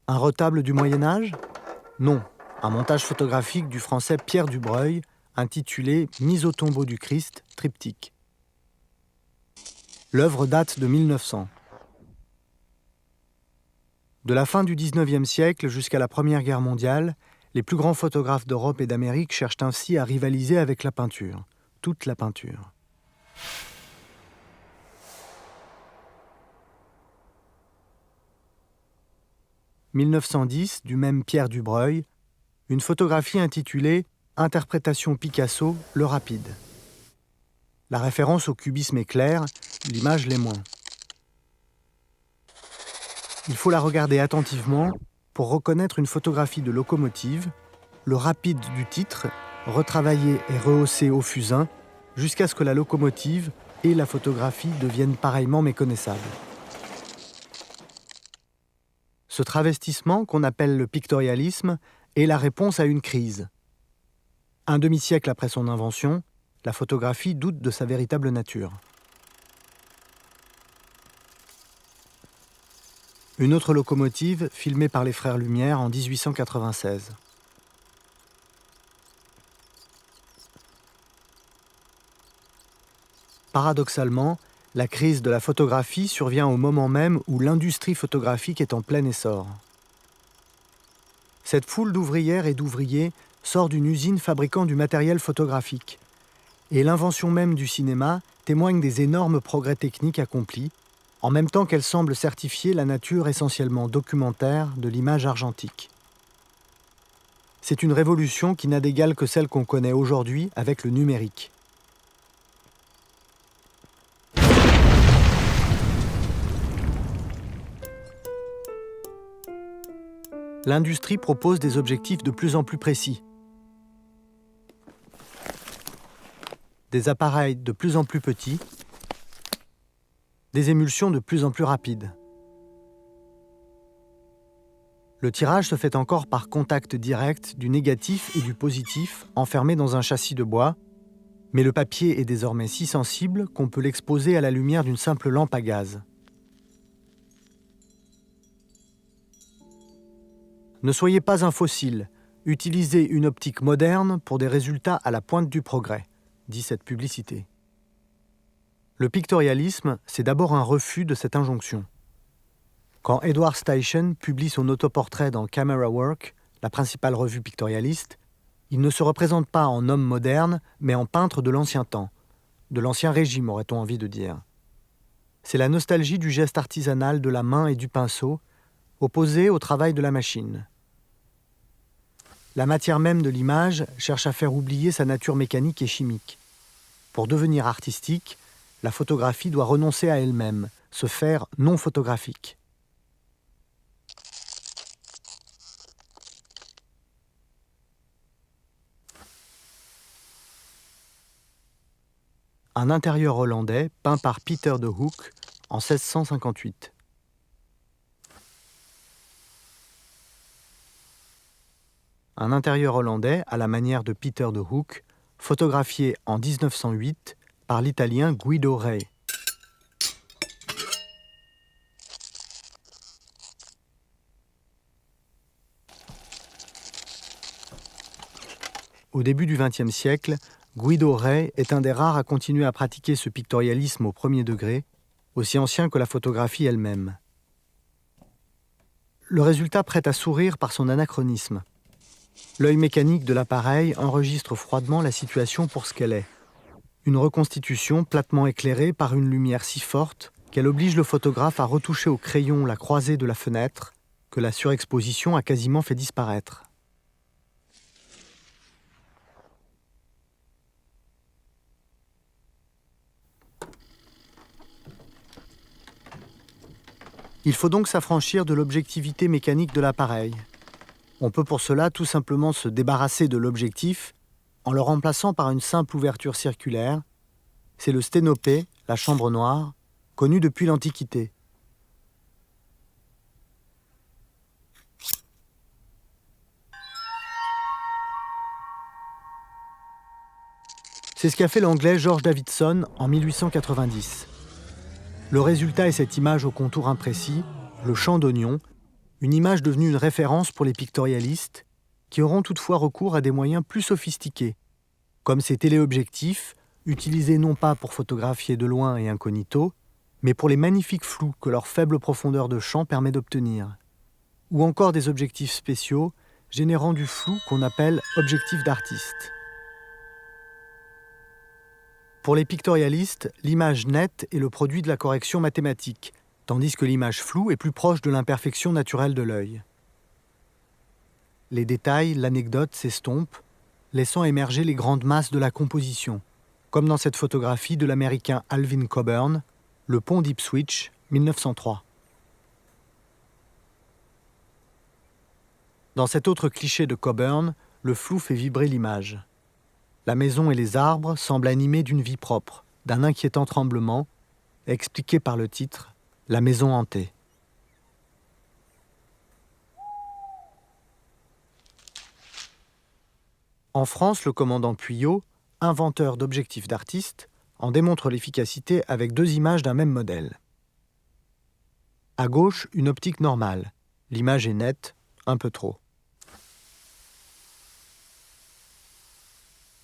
Un retable du Moyen-Âge? Non, un montage photographique du français Pierre Dubreuil, intitulé « Mise au tombeau du Christ, triptyque ». L'œuvre date de 1900. De la fin du XIXe siècle jusqu'à la Première Guerre mondiale, les plus grands photographes d'Europe et d'Amérique cherchent ainsi à rivaliser avec la peinture, toute la peinture. « 1910, du même Pierre Dubreuil, une photographie intitulée « Interprétation Picasso, le rapide ». La référence au cubisme est claire, l'image l'est moins. Il faut la regarder attentivement pour reconnaître une photographie de locomotive, le rapide du titre, retravaillé et rehaussé au fusain, jusqu'à ce que la locomotive et la photographie deviennent pareillement méconnaissables. Ce travestissement, qu'on appelle le pictorialisme, est la réponse à une crise. Un demi-siècle après son invention, la photographie doute de sa véritable nature. Une autre locomotive, filmée par les frères Lumière en 1896. Paradoxalement, la crise de la photographie survient au moment même où l'industrie photographique est en plein essor. Cette foule d'ouvrières et d'ouvriers sort d'une usine fabriquant du matériel photographique. Et l'invention même du cinéma témoigne des énormes progrès techniques accomplis, en même temps qu'elle semble certifier la nature essentiellement documentaire de l'image argentique. C'est une révolution qui n'a d'égal que celle qu'on connaît aujourd'hui avec le numérique. L'industrie propose des objectifs de plus en plus précis, des appareils de plus en plus petits, des émulsions de plus en plus rapides. Le tirage se fait encore par contact direct du négatif et du positif enfermés dans un châssis de bois, mais le papier est désormais si sensible qu'on peut l'exposer à la lumière d'une simple lampe à gaz. Ne soyez pas un fossile, utilisez une optique moderne pour des résultats à la pointe du progrès, dit cette publicité. Le pictorialisme, c'est d'abord un refus de cette injonction. Quand Edward Steichen publie son autoportrait dans Camera Work, la principale revue pictorialiste, il ne se représente pas en homme moderne, mais en peintre de l'ancien temps, de l'ancien régime, aurait-on envie de dire. C'est la nostalgie du geste artisanal de la main et du pinceau, opposé au travail de la machine. La matière même de l'image cherche à faire oublier sa nature mécanique et chimique. Pour devenir artistique, la photographie doit renoncer à elle-même, se faire non photographique. Un intérieur hollandais peint par Pieter de Hoek en 1658. Un intérieur hollandais à la manière de Pieter de Hoek, photographié en 1908 par l'Italien Guido Rei. Au début du XXe siècle, Guido Rei est un des rares à continuer à pratiquer ce pictorialisme au premier degré, aussi ancien que la photographie elle-même. Le résultat prête à sourire par son anachronisme. L'œil mécanique de l'appareil enregistre froidement la situation pour ce qu'elle est. Une reconstitution platement éclairée par une lumière si forte qu'elle oblige le photographe à retoucher au crayon la croisée de la fenêtre que la surexposition a quasiment fait disparaître. Il faut donc s'affranchir de l'objectivité mécanique de l'appareil. On peut pour cela tout simplement se débarrasser de l'objectif en le remplaçant par une simple ouverture circulaire. C'est le sténopé, la chambre noire, connu depuis l'Antiquité. C'est ce qu'a fait l'anglais George Davidson en 1890. Le résultat est cette image au contour imprécis, le champ d'oignon, Une image devenue une référence pour les pictorialistes, qui auront toutefois recours à des moyens plus sophistiqués, comme ces téléobjectifs, utilisés non pas pour photographier de loin et incognito, mais pour les magnifiques flous que leur faible profondeur de champ permet d'obtenir. Ou encore des objectifs spéciaux, générant du flou qu'on appelle objectif d'artiste. Pour les pictorialistes, l'image nette est le produit de la correction mathématique, tandis que l'image floue est plus proche de l'imperfection naturelle de l'œil. Les détails, l'anecdote s'estompent, laissant émerger les grandes masses de la composition, comme dans cette photographie de l'Américain Alvin Coburn, Le pont d'Ipswich, 1903. Dans cet autre cliché de Coburn, le flou fait vibrer l'image. La maison et les arbres semblent animés d'une vie propre, d'un inquiétant tremblement, expliqué par le titre « La maison hantée ». En France, le commandant Puyot, inventeur d'objectifs d'artiste, en démontre l'efficacité avec 2 images d'un même modèle. À gauche, une optique normale. L'image est nette, un peu trop.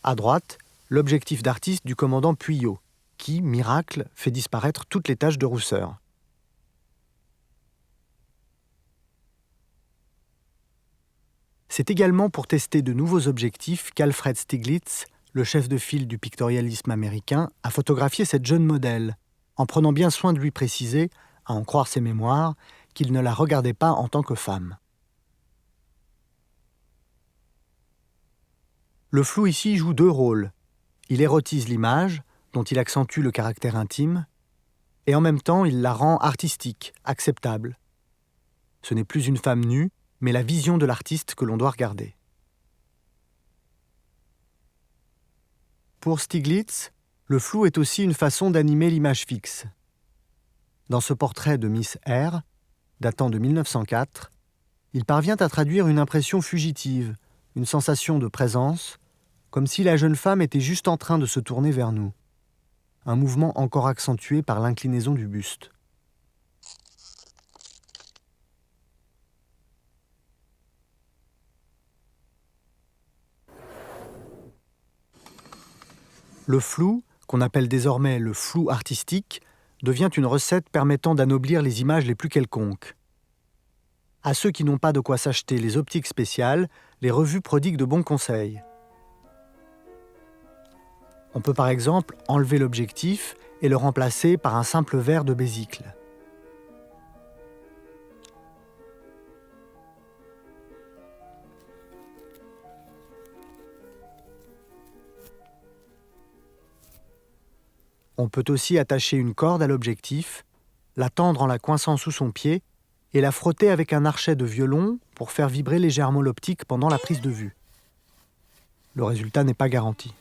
À droite, l'objectif d'artiste du commandant Puyot, qui, miracle, fait disparaître toutes les taches de rousseur. C'est également pour tester de nouveaux objectifs qu'Alfred Stieglitz, le chef de file du pictorialisme américain, a photographié cette jeune modèle, en prenant bien soin de lui préciser, à en croire ses mémoires, qu'il ne la regardait pas en tant que femme. Le flou ici joue 2 rôles. Il érotise l'image, dont il accentue le caractère intime, et en même temps il la rend artistique, acceptable. Ce n'est plus une femme nue, mais la vision de l'artiste que l'on doit regarder. Pour Stieglitz, le flou est aussi une façon d'animer l'image fixe. Dans ce portrait de Miss R, datant de 1904, il parvient à traduire une impression fugitive, une sensation de présence, comme si la jeune femme était juste en train de se tourner vers nous. Un mouvement encore accentué par l'inclinaison du buste. Le flou, qu'on appelle désormais le flou artistique, devient une recette permettant d'anoblir les images les plus quelconques. À ceux qui n'ont pas de quoi s'acheter les optiques spéciales, les revues prodiguent de bons conseils. On peut par exemple enlever l'objectif et le remplacer par un simple verre de bésicle. On peut aussi attacher une corde à l'objectif, la tendre en la coinçant sous son pied et la frotter avec un archet de violon pour faire vibrer légèrement l'optique pendant la prise de vue. Le résultat n'est pas garanti.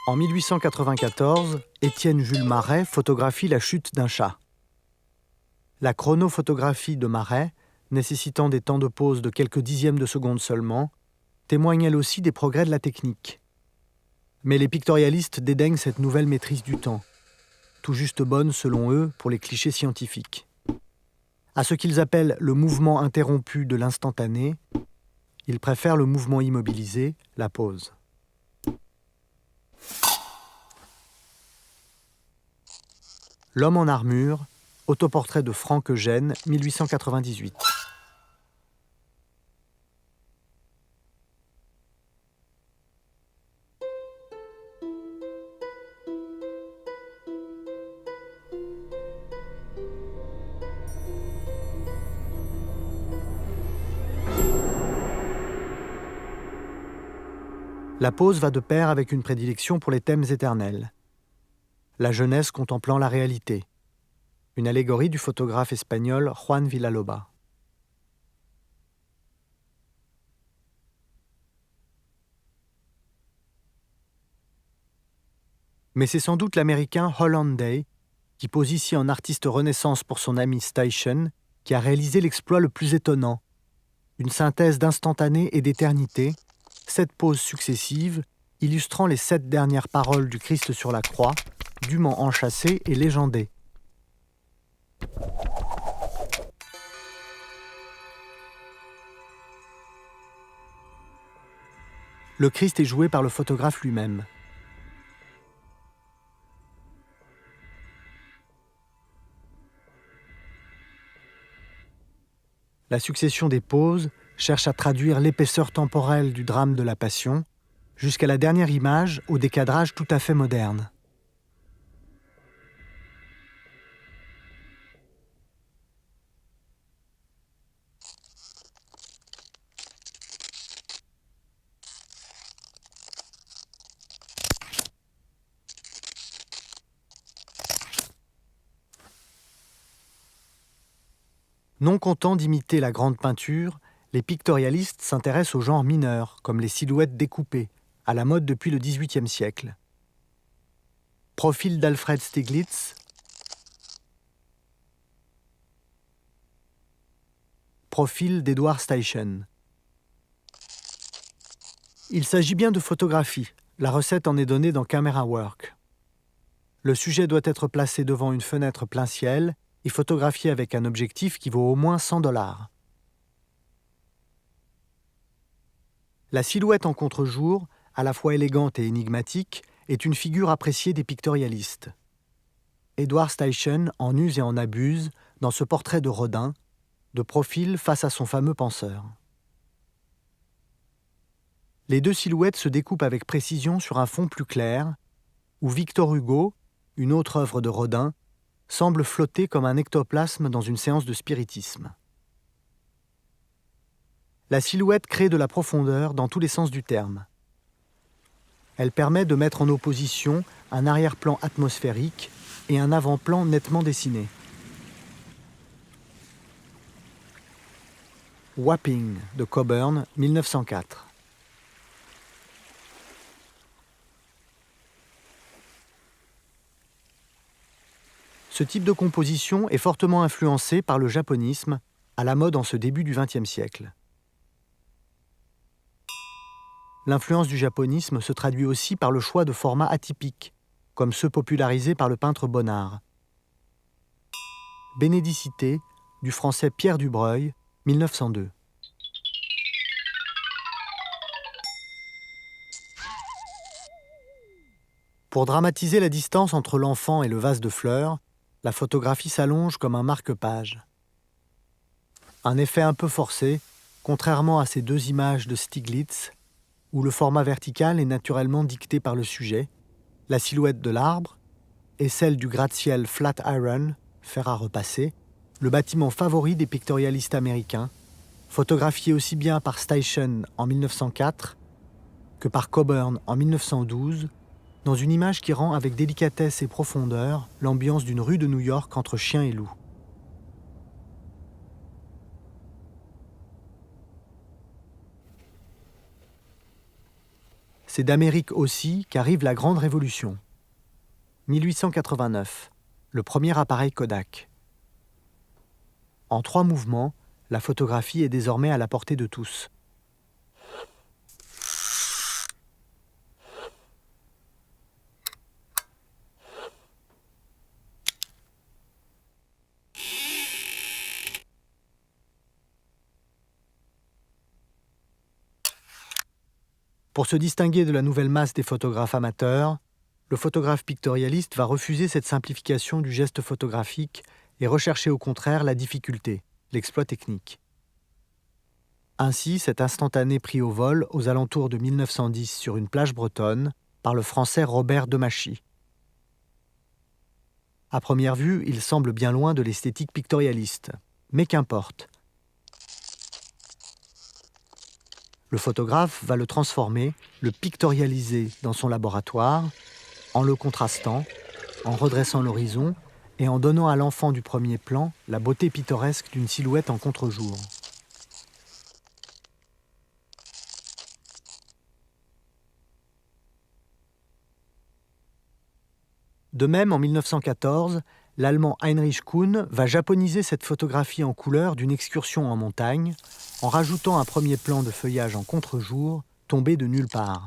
En 1894, Étienne Jules Marey photographie la chute d'un chat. La chronophotographie de Marey, nécessitant des temps de pause de quelques dixièmes de seconde seulement, témoigne elle aussi des progrès de la technique. Mais les pictorialistes dédaignent cette nouvelle maîtrise du temps, tout juste bonne selon eux pour les clichés scientifiques. À ce qu'ils appellent le mouvement interrompu de l'instantané, ils préfèrent le mouvement immobilisé, la pause. L'homme en armure, autoportrait de Franck Eugène, 1898. La pose va de pair avec une prédilection pour les thèmes éternels. La jeunesse contemplant la réalité. Une allégorie du photographe espagnol Juan Villaloba. Mais c'est sans doute l'américain Hollanday, qui pose ici en artiste renaissance pour son ami Steichen, qui a réalisé l'exploit le plus étonnant, une synthèse d'instantané et d'éternité, 7 poses successives illustrant les 7 dernières paroles du Christ sur la croix, dûment enchâssées et légendées. Le Christ est joué par le photographe lui-même. La succession des poses cherche à traduire l'épaisseur temporelle du drame de la Passion, jusqu'à la dernière image au décadrage tout à fait moderne. Non contents d'imiter la grande peinture, les pictorialistes s'intéressent aux genres mineurs, comme les silhouettes découpées, à la mode depuis le XVIIIe siècle. Profil d'Alfred Stieglitz, profil d'Edward Steichen. Il s'agit bien de photographie, la recette en est donnée dans Camera Work. Le sujet doit être placé devant une fenêtre plein ciel et photographié avec un objectif qui vaut au moins $100. La silhouette en contre-jour, à la fois élégante et énigmatique, est une figure appréciée des pictorialistes. Edward Steichen en use et en abuse dans ce portrait de Rodin, de profil face à son fameux penseur. Les deux silhouettes se découpent avec précision sur un fond plus clair, où Victor Hugo, une autre œuvre de Rodin, semble flotter comme un ectoplasme dans une séance de spiritisme. La silhouette crée de la profondeur dans tous les sens du terme. Elle permet de mettre en opposition un arrière-plan atmosphérique et un avant-plan nettement dessiné. Wapping de Coburn, 1904. Ce type de composition est fortement influencé par le japonisme, à la mode en ce début du XXe siècle. L'influence du japonisme se traduit aussi par le choix de formats atypiques, comme ceux popularisés par le peintre Bonnard. Bénédicité, du français Pierre Dubreuil, 1902. Pour dramatiser la distance entre l'enfant et le vase de fleurs, la photographie s'allonge comme un marque-page. Un effet un peu forcé, contrairement à ces deux images de Stieglitz, où le format vertical est naturellement dicté par le sujet, la silhouette de l'arbre, et celle du gratte-ciel Flatiron, fer à repasser, le bâtiment favori des pictorialistes américains, photographié aussi bien par Steichen en 1904 que par Coburn en 1912, dans une image qui rend avec délicatesse et profondeur l'ambiance d'une rue de New York entre chien et loup. C'est d'Amérique aussi qu'arrive la Grande Révolution. 1889, le premier appareil Kodak. En 3 mouvements, la photographie est désormais à la portée de tous. Pour se distinguer de la nouvelle masse des photographes amateurs, le photographe pictorialiste va refuser cette simplification du geste photographique et rechercher au contraire la difficulté, l'exploit technique. Ainsi, cet instantané pris au vol aux alentours de 1910 sur une plage bretonne par le français Robert Demachy. À première vue, il semble bien loin de l'esthétique pictorialiste, mais qu'importe. Le photographe va le transformer, le pictorialiser dans son laboratoire, en le contrastant, en redressant l'horizon et en donnant à l'enfant du premier plan la beauté pittoresque d'une silhouette en contre-jour. De même, en 1914, l'Allemand Heinrich Kuhn va japoniser cette photographie en couleur d'une excursion en montagne, en rajoutant un premier plan de feuillage en contre-jour, tombé de nulle part.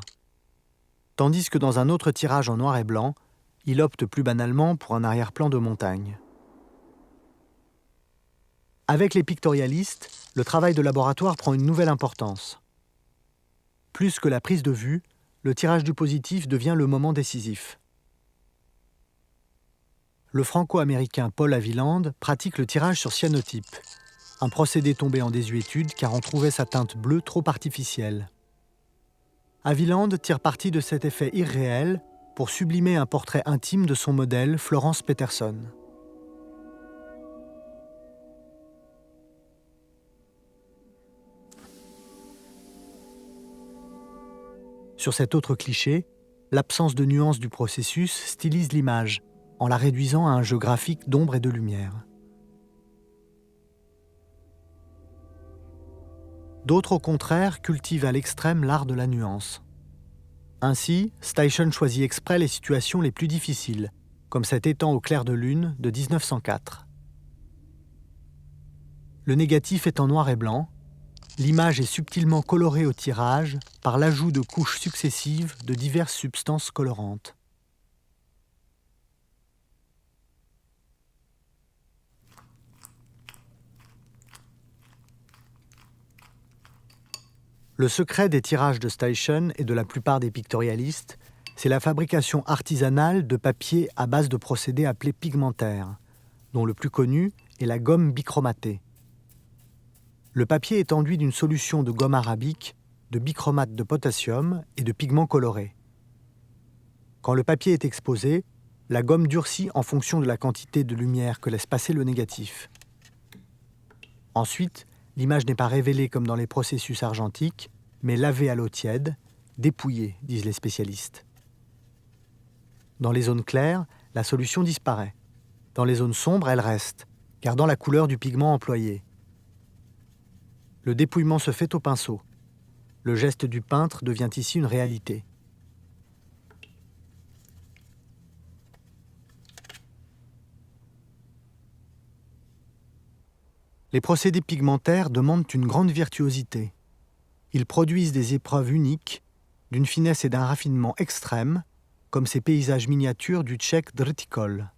Tandis que dans un autre tirage en noir et blanc, il opte plus banalement pour un arrière-plan de montagne. Avec les pictorialistes, le travail de laboratoire prend une nouvelle importance. Plus que la prise de vue, le tirage du positif devient le moment décisif. Le franco-américain Paul Haviland pratique le tirage sur cyanotype, un procédé tombé en désuétude car on trouvait sa teinte bleue trop artificielle. Haviland tire parti de cet effet irréel pour sublimer un portrait intime de son modèle, Florence Peterson. Sur cet autre cliché, l'absence de nuance du processus stylise l'image, en la réduisant à un jeu graphique d'ombre et de lumière. D'autres, au contraire, cultivent à l'extrême l'art de la nuance. Ainsi, Steichen choisit exprès les situations les plus difficiles, comme cet étang au clair de lune de 1904. Le négatif est en noir et blanc, l'image est subtilement colorée au tirage par l'ajout de couches successives de diverses substances colorantes. Le secret des tirages de Steichen et de la plupart des pictorialistes, c'est la fabrication artisanale de papier à base de procédés appelés pigmentaires, dont le plus connu est la gomme bichromatée. Le papier est enduit d'une solution de gomme arabique, de bichromate de potassium et de pigments colorés. Quand le papier est exposé, la gomme durcit en fonction de la quantité de lumière que laisse passer le négatif. Ensuite, l'image n'est pas révélée comme dans les processus argentiques, mais lavée à l'eau tiède, dépouillée, disent les spécialistes. Dans les zones claires, la solution disparaît. Dans les zones sombres, elle reste, gardant la couleur du pigment employé. Le dépouillement se fait au pinceau. Le geste du peintre devient ici une réalité. Les procédés pigmentaires demandent une grande virtuosité. Ils produisent des épreuves uniques, d'une finesse et d'un raffinement extrêmes, comme ces paysages miniatures du Tchèque Drtikol.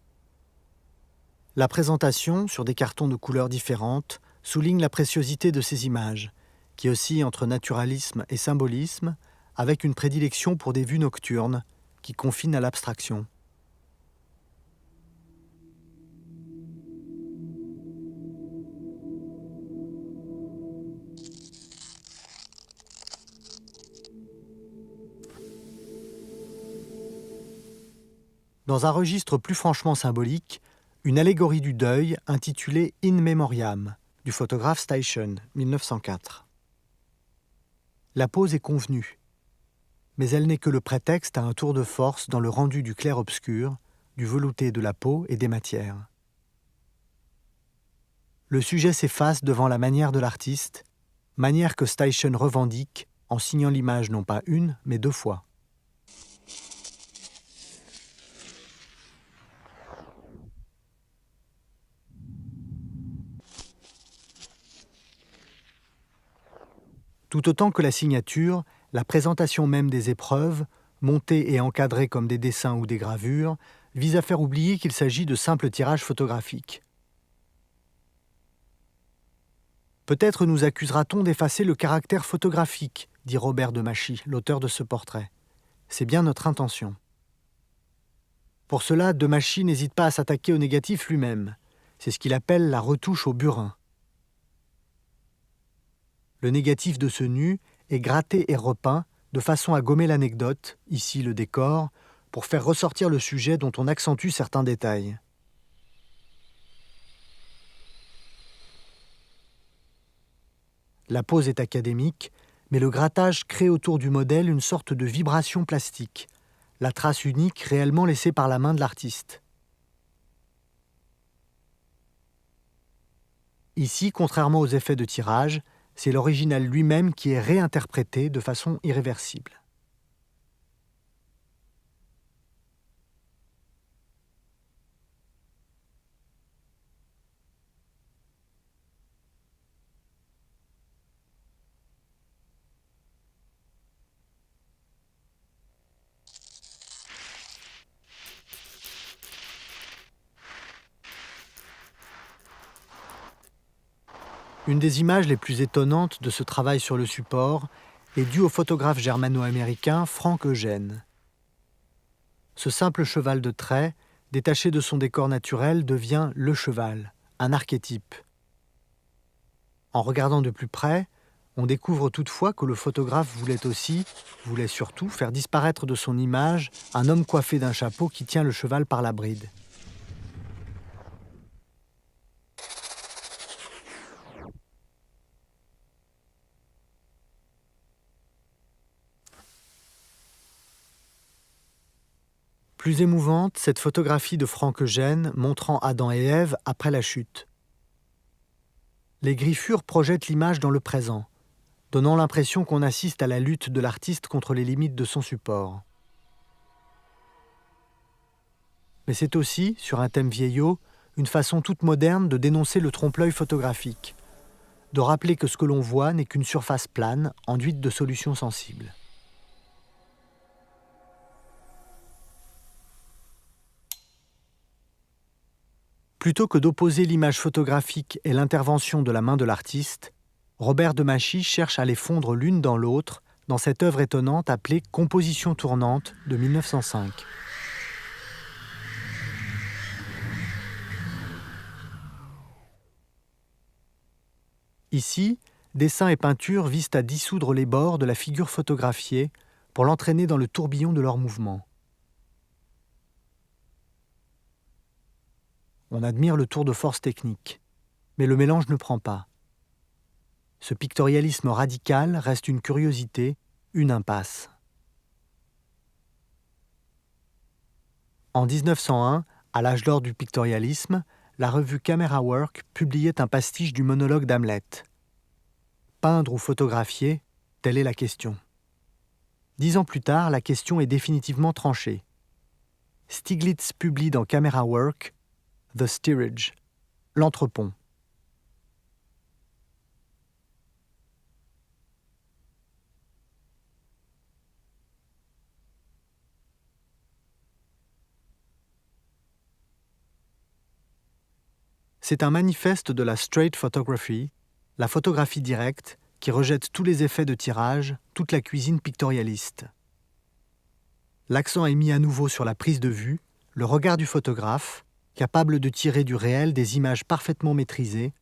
La présentation, sur des cartons de couleurs différentes, souligne la préciosité de ces images, qui oscillent entre naturalisme et symbolisme, avec une prédilection pour des vues nocturnes, qui confinent à l'abstraction. Dans un registre plus franchement symbolique, une allégorie du deuil intitulée In Memoriam, du photographe Steichen, 1904. La pose est convenue, mais elle n'est que le prétexte à un tour de force dans le rendu du clair-obscur, du velouté de la peau et des matières. Le sujet s'efface devant la manière de l'artiste, manière que Steichen revendique en signant l'image non pas une, mais 2 fois. Tout autant que la signature, la présentation même des épreuves, montées et encadrées comme des dessins ou des gravures, vise à faire oublier qu'il s'agit de simples tirages photographiques. Peut-être nous accusera-t-on d'effacer le caractère photographique, dit Robert de Machy, l'auteur de ce portrait. C'est bien notre intention. Pour cela, de Machy n'hésite pas à s'attaquer au négatif lui-même. C'est ce qu'il appelle la retouche au burin. Le négatif de ce nu est gratté et repeint de façon à gommer l'anecdote, ici le décor, pour faire ressortir le sujet dont on accentue certains détails. La pose est académique, mais le grattage crée autour du modèle une sorte de vibration plastique, la trace unique réellement laissée par la main de l'artiste. Ici, contrairement aux effets de tirage, c'est l'original lui-même qui est réinterprété de façon irréversible. Une des images les plus étonnantes de ce travail sur le support est due au photographe germano-américain Frank Eugène. Ce simple cheval de trait, détaché de son décor naturel, devient le cheval, un archétype. En regardant de plus près, on découvre toutefois que le photographe voulait surtout faire disparaître de son image un homme coiffé d'un chapeau qui tient le cheval par la bride. Plus émouvante, cette photographie de Frank Eugène montrant Adam et Ève après la chute. Les griffures projettent l'image dans le présent, donnant l'impression qu'on assiste à la lutte de l'artiste contre les limites de son support. Mais c'est aussi, sur un thème vieillot, une façon toute moderne de dénoncer le trompe-l'œil photographique, de rappeler que ce que l'on voit n'est qu'une surface plane, enduite de solutions sensibles. Plutôt que d'opposer l'image photographique et l'intervention de la main de l'artiste, Robert Demachy cherche à les fondre l'une dans l'autre dans cette œuvre étonnante appelée « Composition tournante » de 1905. Ici, dessin et peinture visent à dissoudre les bords de la figure photographiée pour l'entraîner dans le tourbillon de leur mouvement. On admire le tour de force technique, mais le mélange ne prend pas. Ce pictorialisme radical reste une curiosité, une impasse. En 1901, à l'âge d'or du pictorialisme, la revue Camera Work publiait un pastiche du monologue d'Hamlet. Peindre ou photographier, telle est la question. 10 ans plus tard, la question est définitivement tranchée. Stiglitz publie dans Camera Work The Steerage, l'entrepont. C'est un manifeste de la straight photography, la photographie directe, qui rejette tous les effets de tirage, toute la cuisine pictorialiste. L'accent est mis à nouveau sur la prise de vue, le regard du photographe, capable de tirer du réel des images parfaitement maîtrisées,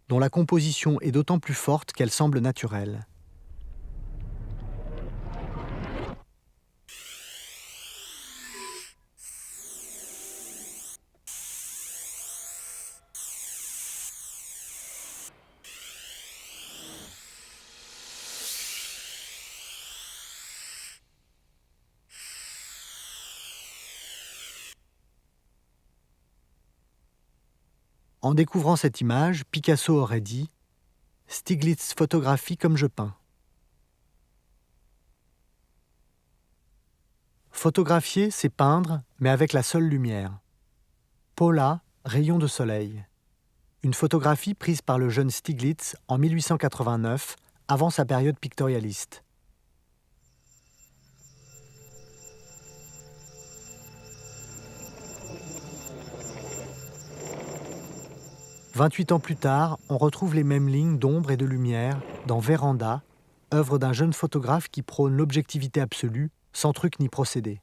dont la composition est d'autant plus forte qu'elle semble naturelle. En découvrant cette image, Picasso aurait dit « Stiglitz photographie comme je peins ». Photographier, c'est peindre, mais avec la seule lumière. Paula, rayon de soleil. Une photographie prise par le jeune Stiglitz en 1889, avant sa période pictorialiste. « 28 ans plus tard, on retrouve les mêmes lignes d'ombre et de lumière dans Véranda, œuvre d'un jeune photographe qui prône l'objectivité absolue, sans truc ni procédé.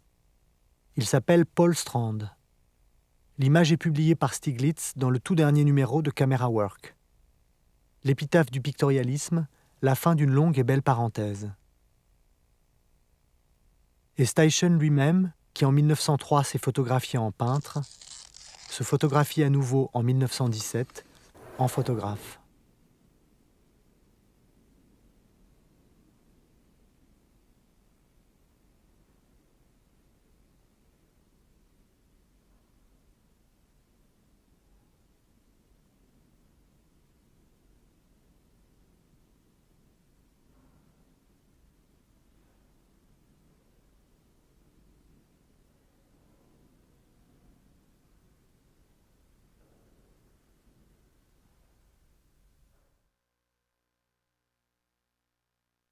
Il s'appelle Paul Strand. L'image est publiée par Stiglitz dans le tout dernier numéro de Camera Work. L'épitaphe du pictorialisme, la fin d'une longue et belle parenthèse. Et Steichen lui-même, qui en 1903 s'est photographié en peintre, se photographie à nouveau en 1917 en photographe.